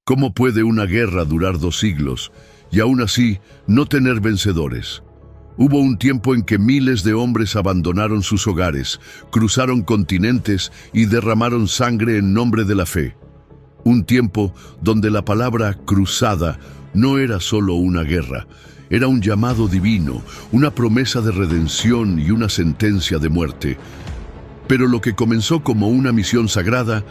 ¿Cómo puede una guerra durar 2 siglos y aún así no tener vencedores? Hubo un tiempo en que miles de hombres abandonaron sus hogares, cruzaron continentes y derramaron sangre en nombre de la fe. Un tiempo donde la palabra cruzada no era solo una guerra, era un llamado divino, una promesa de redención y una sentencia de muerte. Pero lo que comenzó como una misión sagrada,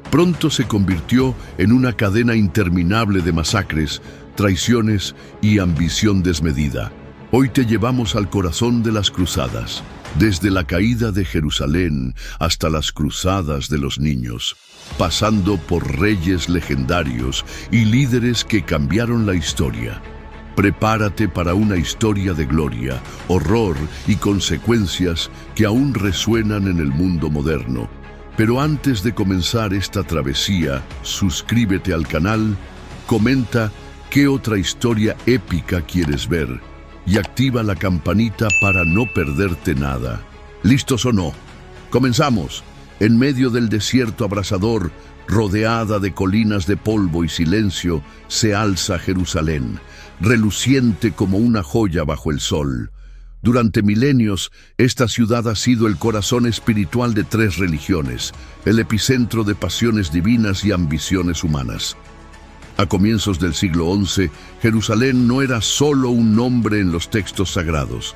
pronto se convirtió en una cadena interminable de masacres, traiciones y ambición desmedida. Hoy te llevamos al corazón de las cruzadas, desde la caída de Jerusalén hasta las cruzadas de los niños, pasando por reyes legendarios y líderes que cambiaron la historia. Prepárate para una historia de gloria, horror y consecuencias que aún resuenan en el mundo moderno. Pero antes de comenzar esta travesía, suscríbete al canal, comenta qué otra historia épica quieres ver y activa la campanita para no perderte nada. ¿Listos o no? ¡Comenzamos! En medio del desierto abrasador, rodeada de colinas de polvo y silencio, se alza Jerusalén, reluciente como una joya bajo el sol. Durante milenios, esta ciudad ha sido el corazón espiritual de 3 religiones, el epicentro de pasiones divinas y ambiciones humanas. A comienzos del siglo XI, Jerusalén no era solo un nombre en los textos sagrados.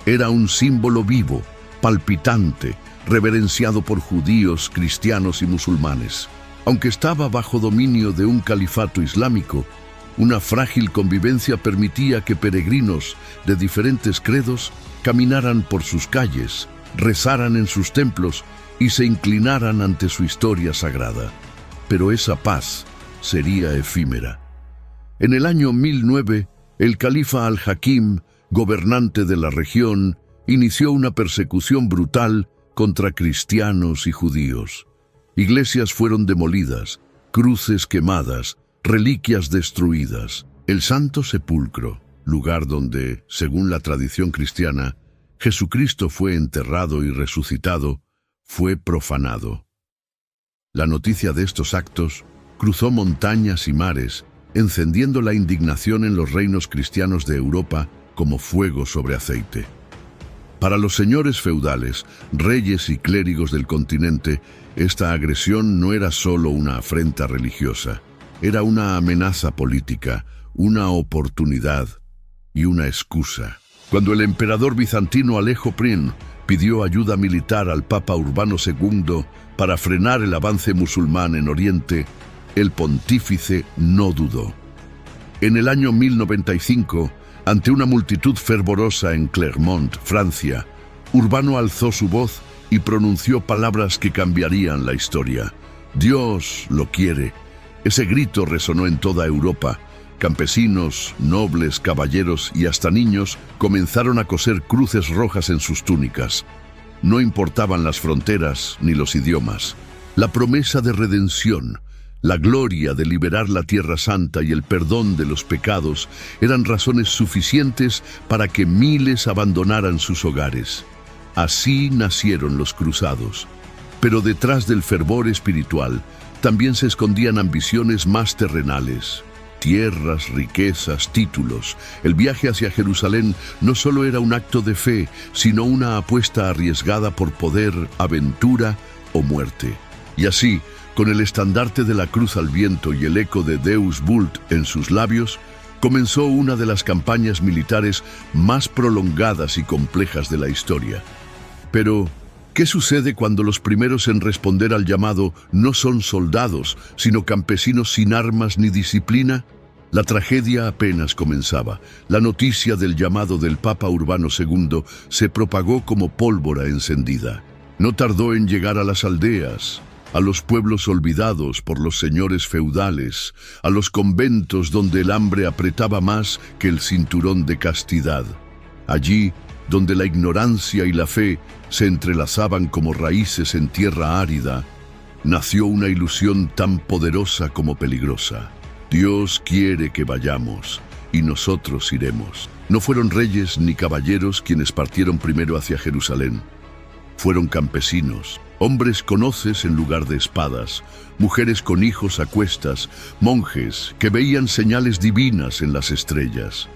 Era un símbolo vivo, palpitante, reverenciado por judíos, cristianos y musulmanes. Aunque estaba bajo dominio de un califato islámico, una frágil convivencia permitía que peregrinos de diferentes credos caminaran por sus calles, rezaran en sus templos y se inclinaran ante su historia sagrada. Pero esa paz sería efímera. En el año 1009, el califa al-Hakim, gobernante de la región, inició una persecución brutal contra cristianos y judíos. Iglesias fueron demolidas, cruces quemadas, reliquias destruidas. El Santo Sepulcro, lugar donde, según la tradición cristiana, Jesucristo fue enterrado y resucitado, fue profanado. La noticia de estos actos cruzó montañas y mares, encendiendo la indignación en los reinos cristianos de Europa como fuego sobre aceite. Para los señores feudales, reyes y clérigos del continente, esta agresión no era solo una afrenta religiosa, era una amenaza política, una oportunidad y una excusa. Cuando el emperador bizantino Alejo I pidió ayuda militar al Papa Urbano II para frenar el avance musulmán en Oriente, el pontífice no dudó. En el año 1095, ante una multitud fervorosa en Clermont, Francia, Urbano alzó su voz y pronunció palabras que cambiarían la historia. «Dios lo quiere». Ese grito resonó en toda Europa. Campesinos, nobles, caballeros y hasta niños comenzaron a coser cruces rojas en sus túnicas. No importaban las fronteras ni los idiomas. La promesa de redención, la gloria de liberar la Tierra Santa y el perdón de los pecados eran razones suficientes para que miles abandonaran sus hogares. Así nacieron los cruzados. Pero detrás del fervor espiritual también se escondían ambiciones más terrenales. Tierras, riquezas, títulos. El viaje hacia Jerusalén no solo era un acto de fe, sino una apuesta arriesgada por poder, aventura o muerte. Y así, con el estandarte de la cruz al viento y el eco de Deus Vult en sus labios, comenzó una de las campañas militares más prolongadas y complejas de la historia. Pero, ¿qué sucede cuando los primeros en responder al llamado no son soldados, sino campesinos sin armas ni disciplina? La tragedia apenas comenzaba. La noticia del llamado del Papa Urbano II se propagó como pólvora encendida. No tardó en llegar a las aldeas, a los pueblos olvidados por los señores feudales, a los conventos donde el hambre apretaba más que el cinturón de castidad. Allí, donde la ignorancia y la fe se entrelazaban como raíces en tierra árida, nació una ilusión tan poderosa como peligrosa. Dios quiere que vayamos, y nosotros iremos. No fueron reyes ni caballeros quienes partieron primero hacia Jerusalén. Fueron campesinos, Hombres con hoces en lugar de espadas, mujeres con hijos a cuestas, monjes que veían señales divinas en las estrellas.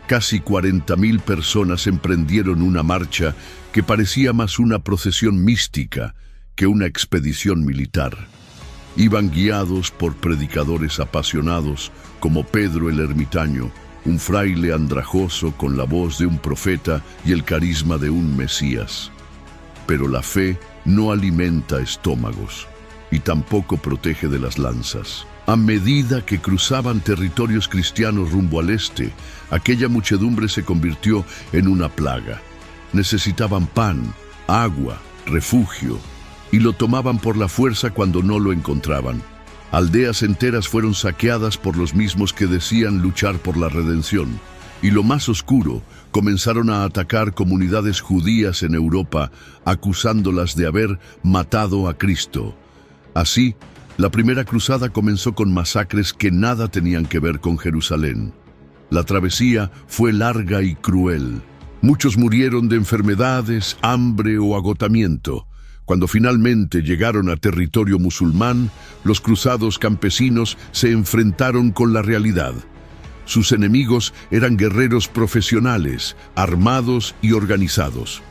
Casi 40.000 personas emprendieron una marcha que parecía más una procesión mística que una expedición militar. Iban guiados por predicadores apasionados como Pedro el Ermitaño, un fraile andrajoso con la voz de un profeta y el carisma de un Mesías. Pero la fe no alimenta estómagos y tampoco protege de las lanzas. A medida que cruzaban territorios cristianos rumbo al este, aquella muchedumbre se convirtió en una plaga. Necesitaban pan, agua, refugio, y lo tomaban por la fuerza cuando no lo encontraban. Aldeas enteras fueron saqueadas por los mismos que decían luchar por la redención. Y lo más oscuro, comenzaron a atacar comunidades judías en Europa, acusándolas de haber matado a Cristo. Así, la primera cruzada comenzó con masacres que nada tenían que ver con Jerusalén. La travesía fue larga y cruel. Muchos murieron de enfermedades, hambre o agotamiento. Cuando finalmente llegaron a territorio musulmán, los cruzados campesinos se enfrentaron con la realidad. Sus enemigos eran guerreros profesionales, armados y organizados.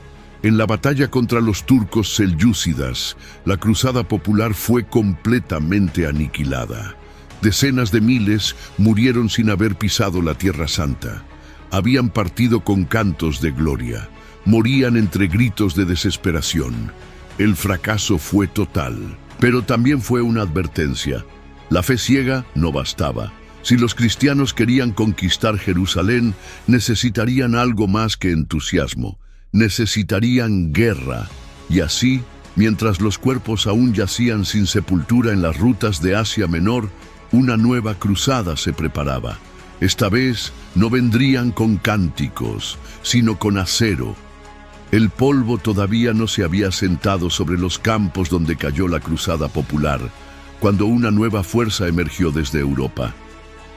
En la batalla contra los turcos selyúcidas, la cruzada popular fue completamente aniquilada. Decenas de miles murieron sin haber pisado la Tierra Santa. Habían partido con cantos de gloria. Morían entre gritos de desesperación. El fracaso fue total, pero también fue una advertencia. La fe ciega no bastaba. Si los cristianos querían conquistar Jerusalén, necesitarían algo más que entusiasmo. Necesitarían guerra. Y así, mientras los cuerpos aún yacían sin sepultura en las rutas de Asia Menor, una nueva cruzada se preparaba. Esta vez no vendrían con cánticos, sino con acero. El polvo todavía no se había sentado sobre los campos donde cayó la cruzada popular, cuando una nueva fuerza emergió desde Europa.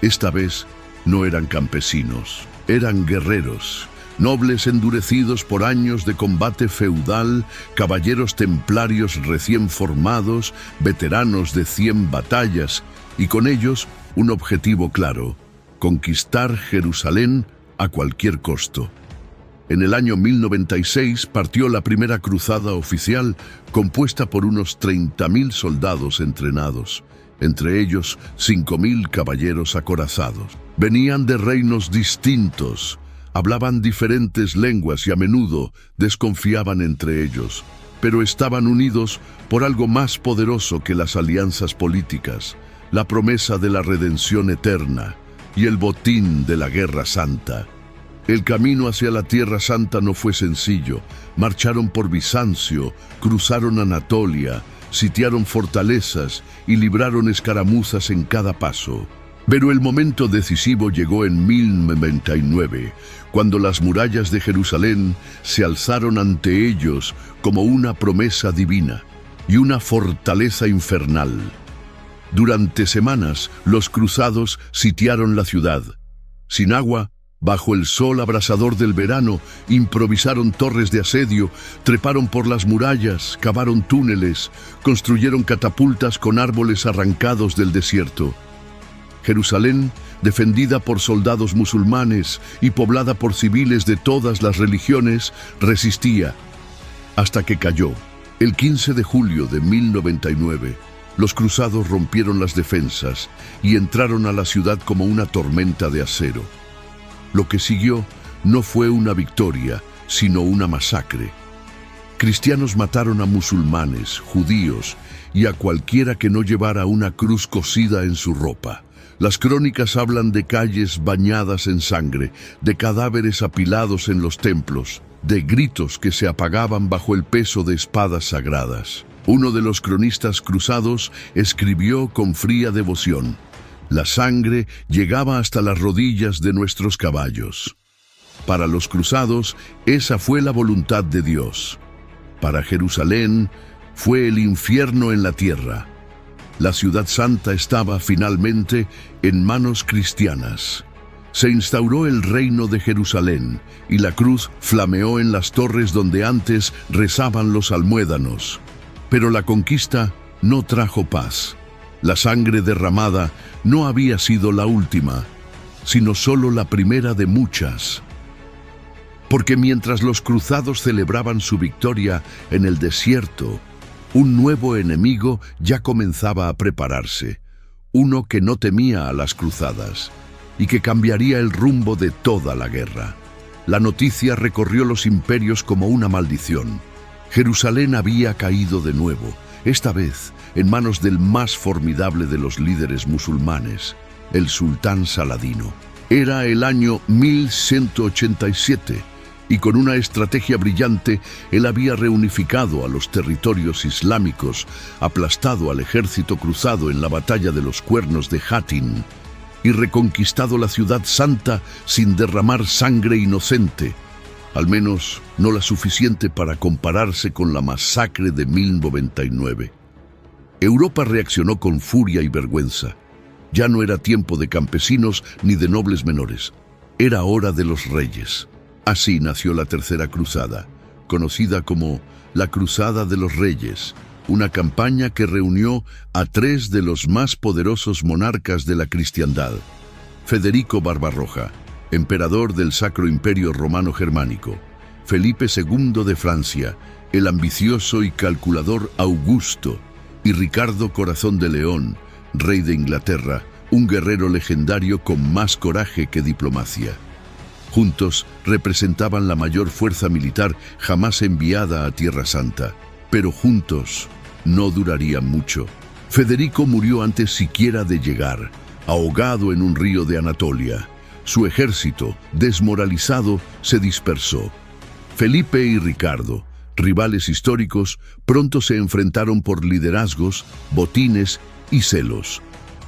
Esta vez no eran campesinos, eran guerreros, nobles endurecidos por años de combate feudal, caballeros templarios recién formados, veteranos de 100 batallas, y con ellos un objetivo claro: conquistar Jerusalén a cualquier costo. En el año 1096 partió la primera cruzada oficial, compuesta por unos 30.000 soldados entrenados, entre ellos 5.000 caballeros acorazados. Venían de reinos distintos, hablaban diferentes lenguas y a menudo desconfiaban entre ellos, pero estaban unidos por algo más poderoso que las alianzas políticas: la promesa de la redención eterna y el botín de la Guerra Santa. El camino hacia la Tierra Santa no fue sencillo. Marcharon por Bizancio, cruzaron Anatolia, sitiaron fortalezas y libraron escaramuzas en cada paso. Pero el momento decisivo llegó en 1099, cuando las murallas de Jerusalén se alzaron ante ellos como una promesa divina y una fortaleza infernal. Durante semanas, los cruzados sitiaron la ciudad. Sin agua, bajo el sol abrasador del verano, improvisaron torres de asedio, treparon por las murallas, cavaron túneles, construyeron catapultas con árboles arrancados del desierto. Jerusalén, defendida por soldados musulmanes y poblada por civiles de todas las religiones, resistía, hasta que cayó. El 15 de julio de 1099, los cruzados rompieron las defensas y entraron a la ciudad como una tormenta de acero. Lo que siguió no fue una victoria, sino una masacre. Cristianos mataron a musulmanes, judíos y a cualquiera que no llevara una cruz cosida en su ropa. Las crónicas hablan de calles bañadas en sangre, de cadáveres apilados en los templos, de gritos que se apagaban bajo el peso de espadas sagradas. Uno de los cronistas cruzados escribió con fría devoción: la sangre llegaba hasta las rodillas de nuestros caballos. Para los cruzados, esa fue la voluntad de Dios. Para Jerusalén, fue el infierno en la tierra. La ciudad santa estaba finalmente en manos cristianas. Se instauró el reino de Jerusalén y la cruz flameó en las torres donde antes rezaban los almuédanos. Pero la conquista no trajo paz. La sangre derramada no había sido la última, sino solo la primera de muchas. Porque mientras los cruzados celebraban su victoria en el desierto, un nuevo enemigo ya comenzaba a prepararse, uno que no temía a las cruzadas y que cambiaría el rumbo de toda la guerra. La noticia recorrió los imperios como una maldición. Jerusalén había caído de nuevo, esta vez en manos del más formidable de los líderes musulmanes, el sultán Saladino. Era el año 1187 y con una estrategia brillante él había reunificado a los territorios islámicos, aplastado al ejército cruzado en la batalla de los Cuernos de Hattin y reconquistado la ciudad santa sin derramar sangre inocente, al menos no la suficiente para compararse con la masacre de 1099. Europa reaccionó con furia y vergüenza. Ya no era tiempo de campesinos ni de nobles menores. Era hora de los reyes. Así nació la Tercera Cruzada, conocida como la Cruzada de los Reyes, una campaña que reunió a tres de los más poderosos monarcas de la cristiandad: Federico Barbarroja, emperador del Sacro Imperio Romano Germánico; Felipe II de Francia, el ambicioso y calculador Augusto; y Ricardo Corazón de León, rey de Inglaterra, un guerrero legendario con más coraje que diplomacia. Juntos representaban la mayor fuerza militar jamás enviada a Tierra Santa, pero juntos no durarían mucho. Federico murió antes siquiera de llegar, ahogado en un río de Anatolia. Su ejército, desmoralizado, se dispersó. Felipe y Ricardo, rivales históricos, pronto se enfrentaron por liderazgos, botines y celos.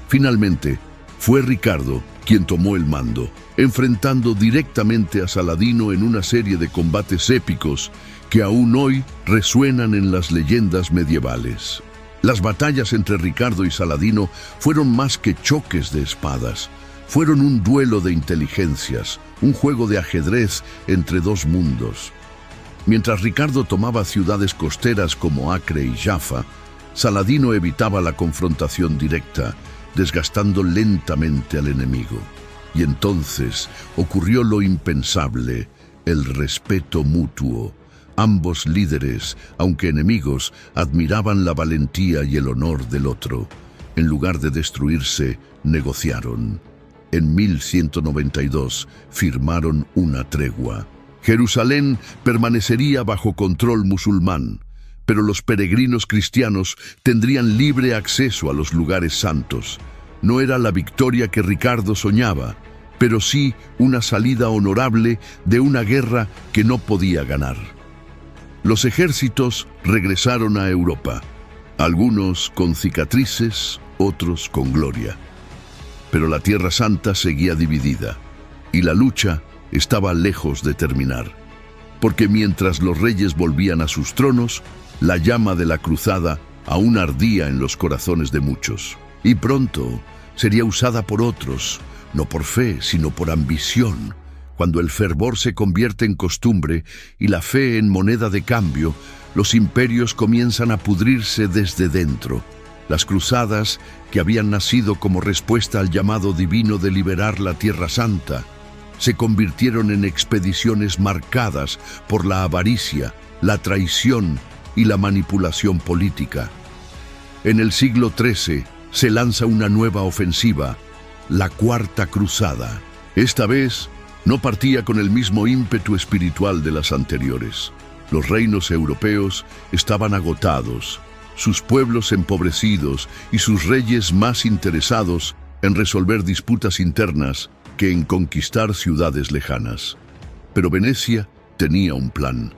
Finalmente, fue Ricardo quien tomó el mando, enfrentando directamente a Saladino en una serie de combates épicos que aún hoy resuenan en las leyendas medievales. Las batallas entre Ricardo y Saladino fueron más que choques de espadas. Fueron un duelo de inteligencias, un juego de ajedrez entre dos mundos. Mientras Ricardo tomaba ciudades costeras como Acre y Jaffa, Saladino evitaba la confrontación directa, desgastando lentamente al enemigo. Y entonces ocurrió lo impensable, el respeto mutuo. Ambos líderes, aunque enemigos, admiraban la valentía y el honor del otro. En lugar de destruirse, negociaron. En 1192 firmaron una tregua. Jerusalén permanecería bajo control musulmán, pero los peregrinos cristianos tendrían libre acceso a los lugares santos. No era la victoria que Ricardo soñaba, pero sí una salida honorable de una guerra que no podía ganar. Los ejércitos regresaron a Europa, algunos con cicatrices, otros con gloria. Pero la Tierra Santa seguía dividida, y la lucha estaba lejos de terminar, porque mientras los reyes volvían a sus tronos, la llama de la cruzada aún ardía en los corazones de muchos. Y pronto sería usada por otros, no por fe, sino por ambición. Cuando el fervor se convierte en costumbre y la fe en moneda de cambio, los imperios comienzan a pudrirse desde dentro. Las cruzadas, que habían nacido como respuesta al llamado divino de liberar la Tierra Santa, se convirtieron en expediciones marcadas por la avaricia, la traición y la manipulación política. En el siglo XIII se lanza una nueva ofensiva, la Cuarta Cruzada. Esta vez no partía con el mismo ímpetu espiritual de las anteriores. Los reinos europeos estaban agotados, sus pueblos empobrecidos y sus reyes más interesados en resolver disputas internas que en conquistar ciudades lejanas. Pero Venecia tenía un plan.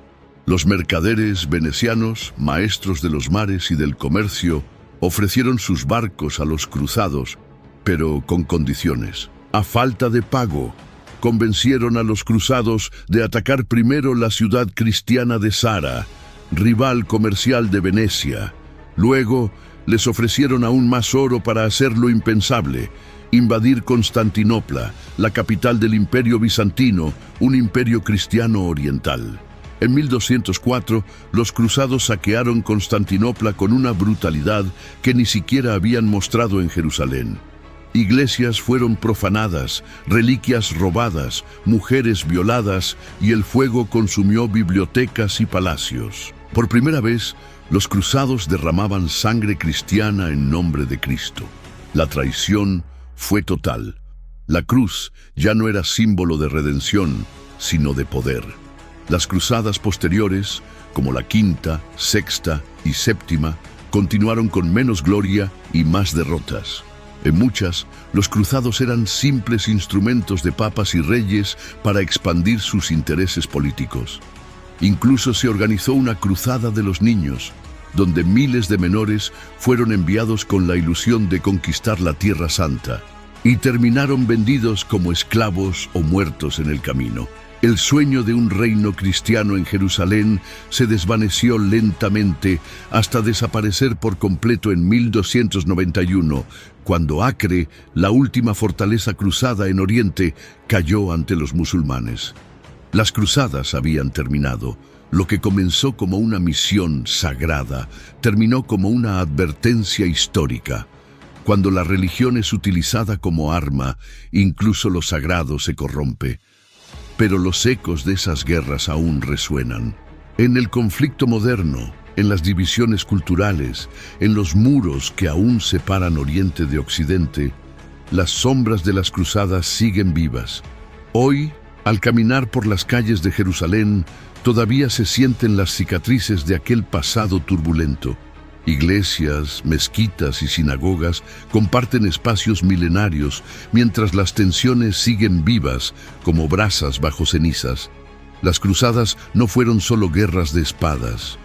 Los mercaderes venecianos, maestros de los mares y del comercio, ofrecieron sus barcos a los cruzados, pero con condiciones. A falta de pago, convencieron a los cruzados de atacar primero la ciudad cristiana de Zara, rival comercial de Venecia. Luego, les ofrecieron aún más oro para hacer lo impensable: invadir Constantinopla, la capital del Imperio Bizantino, un imperio cristiano oriental. En 1204, los cruzados saquearon Constantinopla con una brutalidad que ni siquiera habían mostrado en Jerusalén. Iglesias fueron profanadas, reliquias robadas, mujeres violadas y el fuego consumió bibliotecas y palacios. Por primera vez, los cruzados derramaban sangre cristiana en nombre de Cristo. La traición fue total. La cruz ya no era símbolo de redención, sino de poder. Las cruzadas posteriores, como la quinta, sexta y séptima, continuaron con menos gloria y más derrotas. En muchas, los cruzados eran simples instrumentos de papas y reyes para expandir sus intereses políticos. Incluso se organizó una cruzada de los niños, donde miles de menores fueron enviados con la ilusión de conquistar la Tierra Santa, y terminaron vendidos como esclavos o muertos en el camino. El sueño de un reino cristiano en Jerusalén se desvaneció lentamente hasta desaparecer por completo en 1291, cuando Acre, la última fortaleza cruzada en Oriente, cayó ante los musulmanes. Las cruzadas habían terminado. Lo que comenzó como una misión sagrada terminó como una advertencia histórica. Cuando la religión es utilizada como arma, incluso lo sagrado se corrompe. Pero los ecos de esas guerras aún resuenan. En el conflicto moderno, en las divisiones culturales, en los muros que aún separan Oriente de Occidente, las sombras de las cruzadas siguen vivas. Hoy, al caminar por las calles de Jerusalén, todavía se sienten las cicatrices de aquel pasado turbulento. Iglesias, mezquitas y sinagogas comparten espacios milenarios, mientras las tensiones siguen vivas como brasas bajo cenizas. Las cruzadas no fueron solo guerras de espadas,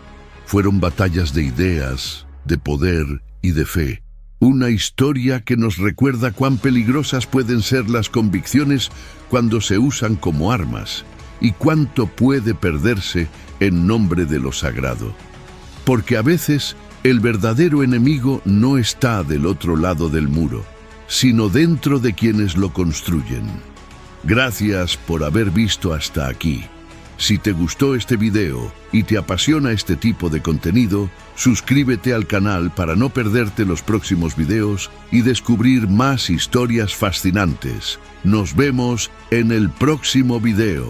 fueron batallas de ideas, de poder y de fe. Una historia que nos recuerda cuán peligrosas pueden ser las convicciones cuando se usan como armas, y cuánto puede perderse en nombre de lo sagrado. Porque a veces el verdadero enemigo no está del otro lado del muro, sino dentro de quienes lo construyen. Gracias por haber visto hasta aquí. Si te gustó este video y te apasiona este tipo de contenido, suscríbete al canal para no perderte los próximos videos y descubrir más historias fascinantes. Nos vemos en el próximo video.